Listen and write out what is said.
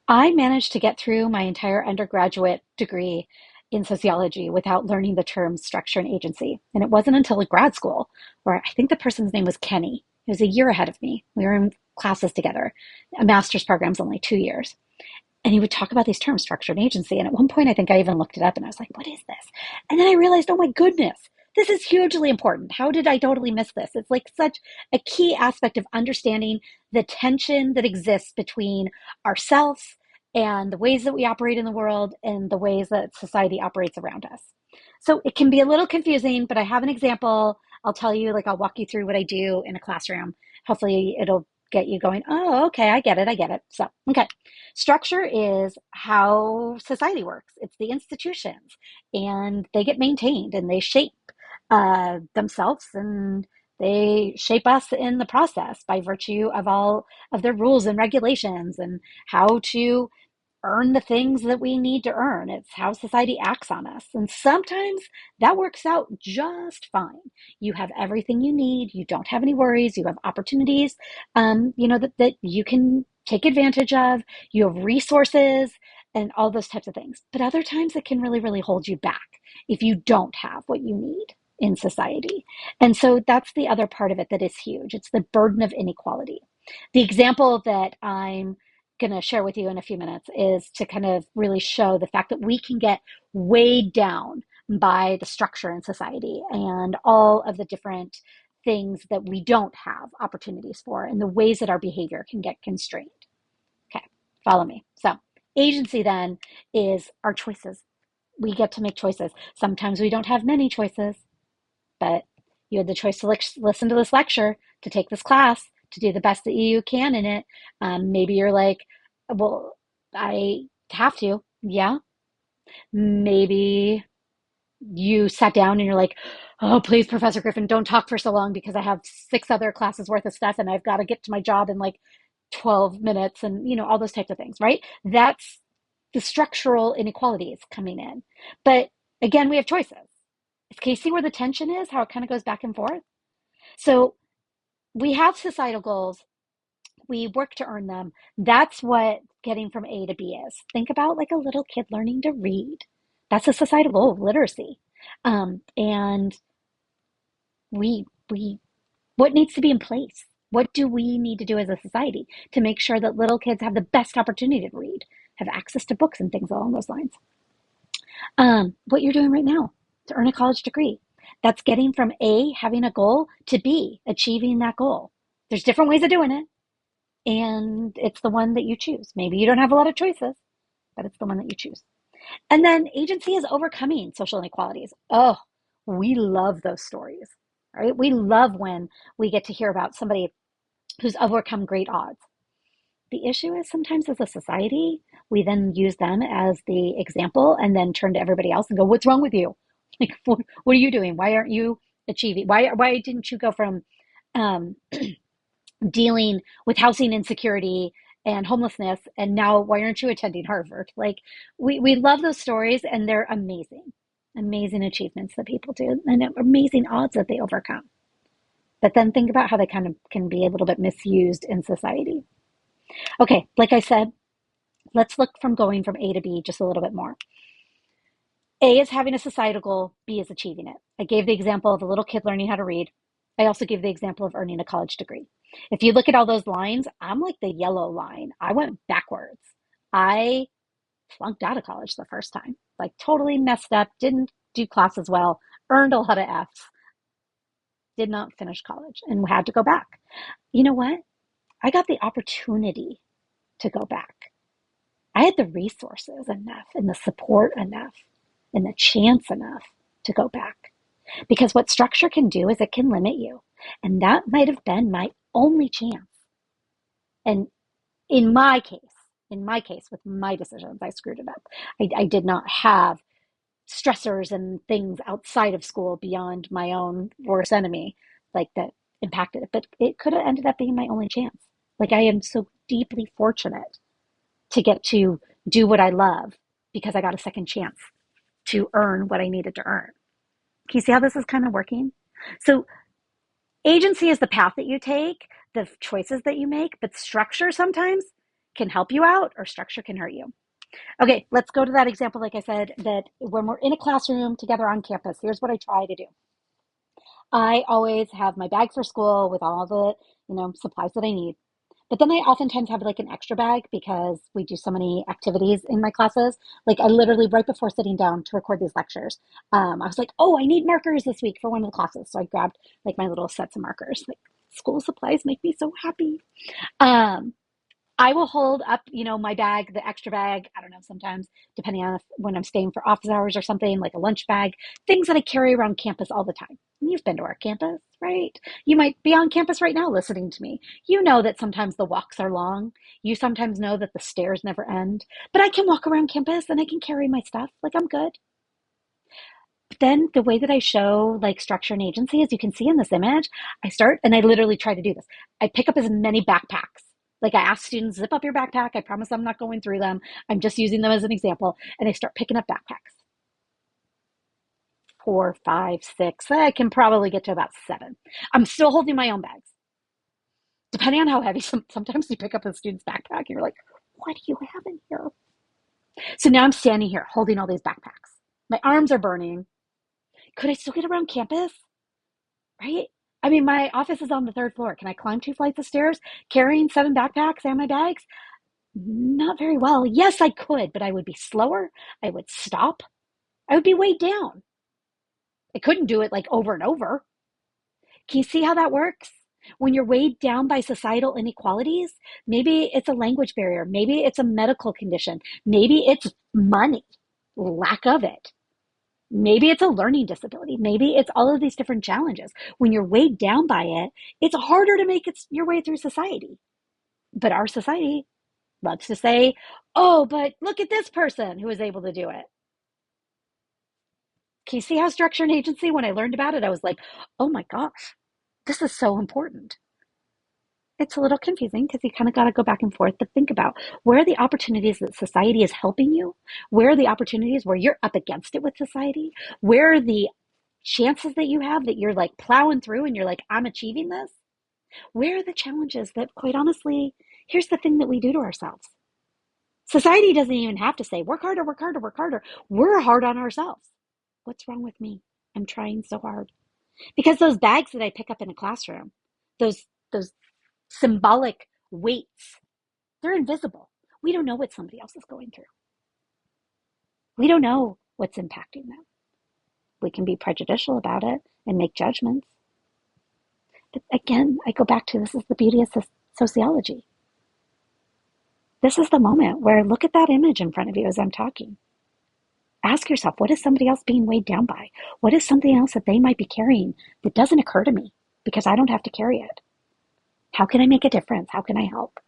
I managed to get through my entire undergraduate degree in sociology without learning the terms structure and agency. And it wasn't until grad school where I think the person's name was Kenny. He was a year ahead of me. We were in classes together. A master's program's only 2 years. And he would talk about these terms, structure and agency. And at one point, I think I even looked it up and I was like, what is this? And then I realized, oh my goodness, this is hugely important. How did I totally miss this? It's like such a key aspect of understanding the tension that exists between ourselves and the ways that we operate in the world and the ways that society operates around us. So it can be a little confusing, but I have an example. I'll tell you, like, I'll walk you through what I do in a classroom. Hopefully, it'll get you going, oh, okay, I get it, I get it. So, okay. Structure is how society works. It's the institutions, and they get maintained and they shape themselves and they shape us in the process by virtue of all of their rules and regulations and how to earn the things that we need to earn. It's how society acts on us. And sometimes that works out just fine. You have everything you need. You don't have any worries. You have opportunities, that you can take advantage of. You have resources and all those types of things. But other times it can really, really hold you back if you don't have what you need in society. And so that's the other part of it that is huge. It's the burden of inequality. The example that I'm going to share with you in a few minutes is to kind of really show the fact that we can get weighed down by the structure in society and all of the different things that we don't have opportunities for and the ways that our behavior can get constrained. Okay, follow me. So, agency then is our choices. We get to make choices. Sometimes we don't have many choices, but you had the choice to listen to this lecture, to take this class, to do the best that you can in it. Maybe you're like, well, I have to. Yeah. Maybe you sat down and you're like, oh, please, Professor Griffin, don't talk for so long because I have 6 other classes worth of stuff and I've got to get to my job in like 12 minutes and, all those types of things, right? That's the structural inequalities coming in. But again, we have choices. Can you see where the tension is, how it kind of goes back and forth? So we have societal goals. We work to earn them. That's what getting from A to B is. Think about like a little kid learning to read. That's a societal goal of literacy. And we, what needs to be in place? What do we need to do as a society to make sure that little kids have the best opportunity to read, have access to books and things along those lines? What you're doing right now to earn a college degree. That's getting from A, having a goal, to B, achieving that goal. There's different ways of doing it, and it's the one that you choose. Maybe you don't have a lot of choices, but it's the one that you choose. And then agency is overcoming social inequalities. Oh, we love those stories, right? We love when we get to hear about somebody who's overcome great odds. The issue is sometimes as a society, we then use them as the example and then turn to everybody else and go, what's wrong with you? Like, what are you doing? Why aren't you achieving? Why didn't you go from um, dealing with housing insecurity and homelessness and now why aren't you attending Harvard? Like, we love those stories and they're amazing, amazing achievements that people do and amazing odds that they overcome. But then think about how they kind of can be a little bit misused in society. Okay, like I said, let's look from going from A to B just a little bit more. A is having a societal goal, B is achieving it. I gave the example of a little kid learning how to read. I also gave the example of earning a college degree. If you look at all those lines, I'm like the yellow line. I went backwards. I flunked out of college the first time, like totally messed up, didn't do classes well, earned a lot of F's, did not finish college, and had to go back. You know what? I got the opportunity to go back. I had the resources enough and the support enough and the chance enough to go back. Because what structure can do is it can limit you. And that might have been my only chance. And in my case, with my decisions, I screwed it up. I did not have stressors and things outside of school beyond my own worst enemy, like that impacted it. But it could have ended up being my only chance. Like, I am so deeply fortunate to get to do what I love because I got a second chance to earn what I needed to earn. Can you see how this is kind of working? So agency is the path that you take, the choices that you make, but structure sometimes can help you out or structure can hurt you. Okay, let's go to that example. Like I said, that when we're in a classroom together on campus, here's what I try to do. I always have my bag for school with all the, supplies that I need. But then I oftentimes have like an extra bag because we do so many activities in my classes. Like I literally, right before sitting down to record these lectures, I was like, oh, I need markers this week for one of the classes. So I grabbed like my little sets of markers. Like school supplies make me so happy. Um, I will hold up, my bag, the extra bag. I don't know, sometimes depending on if, when I'm staying for office hours or something, like a lunch bag, things that I carry around campus all the time. You've been to our campus, right? You might be on campus right now listening to me. You know that sometimes the walks are long. You sometimes know that the stairs never end. But I can walk around campus and I can carry my stuff. Like I'm good. But then the way that I show like structure and agency, as you can see in this image, I start and I literally try to do this. I pick up as many backpacks. Like I ask students, zip up your backpack. I promise I'm not going through them. I'm just using them as an example. And I start picking up backpacks. 4, 5, 6. I can probably get to about 7. I'm still holding my own bags. Depending on how heavy, sometimes you pick up a student's backpack and you're like, what do you have in here? So now I'm standing here holding all these backpacks. My arms are burning. Could I still get around campus? Right? I mean, my office is on the 3rd floor. Can I climb 2 flights of stairs carrying 7 backpacks and my bags? Not very well. Yes, I could, but I would be slower. I would stop. I would be weighed down. I couldn't do it like over and over. Can you see how that works? When you're weighed down by societal inequalities, maybe it's a language barrier, maybe it's a medical condition, maybe it's money, lack of it. Maybe it's a learning disability. Maybe it's all of these different challenges. When you're weighed down by it, it's harder to make your way through society. But our society loves to say, oh, but look at this person who was able to do it. Can you see how structure and agency, when I learned about it, I was like, oh my gosh, this is so important. It's a little confusing because you kind of got to go back and forth, but think about where are the opportunities that society is helping you? Where are the opportunities where you're up against it with society? Where are the chances that you have that you're like plowing through and you're like, I'm achieving this? Where are the challenges that, quite honestly, here's the thing that we do to ourselves. Society doesn't even have to say, work harder, work harder, work harder. We're hard on ourselves. What's wrong with me? I'm trying so hard. Because those bags that I pick up in a classroom, those symbolic weights, they're invisible. We don't know what somebody else is going through. We don't know what's impacting them. We can be prejudicial about it and make judgments. But again, I go back to this is the beauty of sociology. This is the moment where look at that image in front of you as I'm talking. Ask yourself, what is somebody else being weighed down by? What is something else that they might be carrying that doesn't occur to me because I don't have to carry it? How can I make a difference? How can I help?